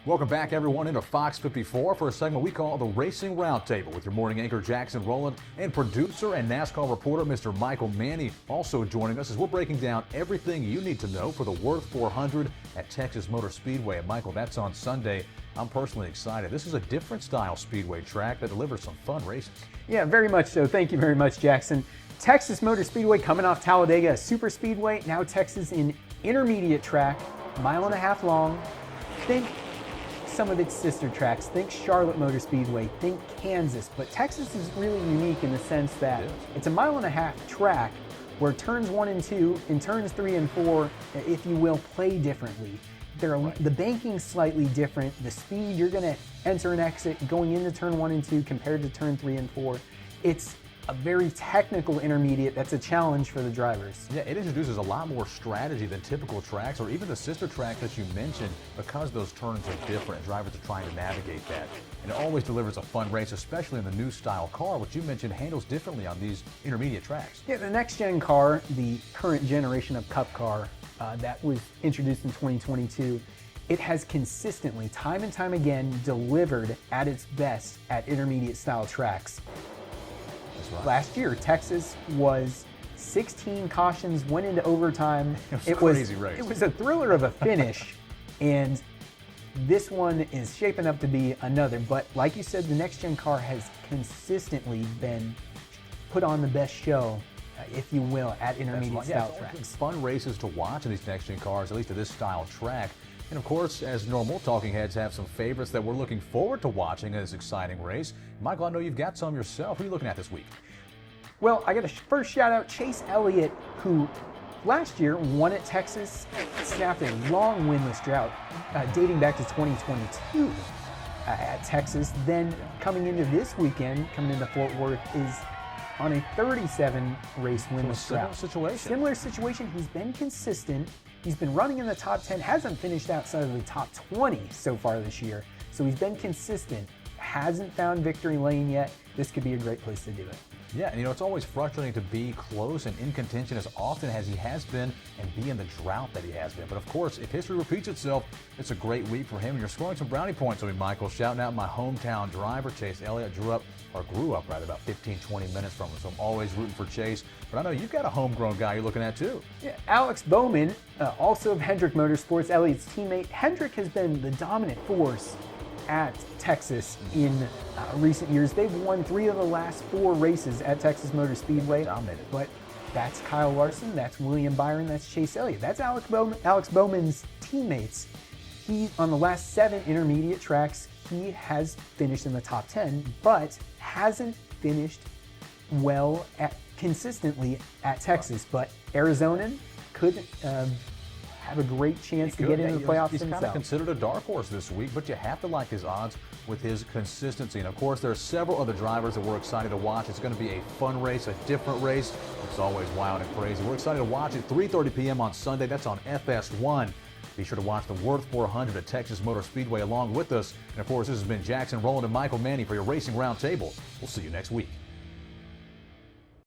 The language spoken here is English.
Welcome back, everyone, into Fox 54 for a segment we call the Racing Roundtable with your morning anchor Jackson Rowland and producer and NASCAR reporter Mr. Michael Manny also joining us as we're breaking down everything you need to know for the Worth 400 at Texas Motor Speedway. And Michael, that's on Sunday. I'm personally excited. This is a different style speedway track that delivers some fun races. Yeah, very much so. Thank you very much, Jackson. Texas Motor Speedway coming off Talladega Super Speedway. Now Texas in intermediate track, mile-and-a-half long. Think some of its sister tracks. Think Charlotte Motor Speedway, think Kansas. But Texas is really unique in the sense that it's a mile-and-a-half track where turns 1 and 2 and turns 3 and 4, if you will, play differently. The banking's slightly different. The speed you're going to enter and exit going into turn 1 and 2 compared to turn 3 and 4. It's a very technical intermediate that's a challenge for the drivers. Yeah, it introduces a lot more strategy than typical tracks or even the sister track that you mentioned because those turns are different. Drivers are trying to navigate that. And it always delivers a fun race, especially in the new style car, which you mentioned handles differently on these intermediate tracks. Yeah, the next gen car, the current generation of Cup car that was introduced in 2022, it has consistently, time and time again, delivered at its best at intermediate style tracks. Right. Last year, Texas was 16 cautions, went into overtime. It was a crazy race. It was a thriller of a finish, and this one is shaping up to be another. But like you said, the next-gen car has consistently been put on the best show, if you will, at intermediate style tracks. Fun races to watch in these next-gen cars, at least at this style track. And of course, as normal, talking heads have some favorites that we're looking forward to watching in this exciting race. Michael, I know you've got some yourself. Who are you looking at this week? Well, I got to first shout out Chase Elliott, who last year won at Texas, snapped a long winless drought dating back to 2022 at Texas. Then coming into this weekend, coming into Fort Worth, is on a 37 race winless drought. Similar situation. He's been consistent. He's been running in the top 10, hasn't finished outside of the top 20 so far this year. So he's been consistent, hasn't found victory lane yet. This could be a great place to do it. Yeah, and it's always frustrating to be close and in contention as often as he has been and be in the drought that he has been. But of course, if history repeats itself, it's a great week for him. And you're scoring some brownie points on me, Michael. Shouting out my hometown driver, Chase Elliott, grew up about 15, 20 minutes from him. So I'm always rooting for Chase. But I know you've got a homegrown guy you're looking at too. Yeah, Alex Bowman, also of Hendrick Motorsports, Elliott's teammate. Hendrick has been the dominant force at Texas in recent years. They've won 3 of the last 4 races at Texas Motor Speedway. Dominated. But that's Kyle Larson, that's William Byron, that's Chase Elliott. That's Alex Bowman's teammates. He, on the last 7 intermediate tracks, he has finished in the top 10, but hasn't finished well consistently at Texas. But Arizonan could have a great chance to get into the playoffs He's himself. kind of considered a dark horse this week, but you have to like his odds with his consistency. And of course, there are several other drivers that we're excited to watch. It's going to be a fun race, a different race. It's always wild and crazy. We're excited to watch it 3:30 p.m. on Sunday. That's on FS1. Be sure to watch the Worth 400 at Texas Motor Speedway along with us. And of course, this has been Jackson Rowland and Michael Manny for your Racing Roundtable. We'll see you next week.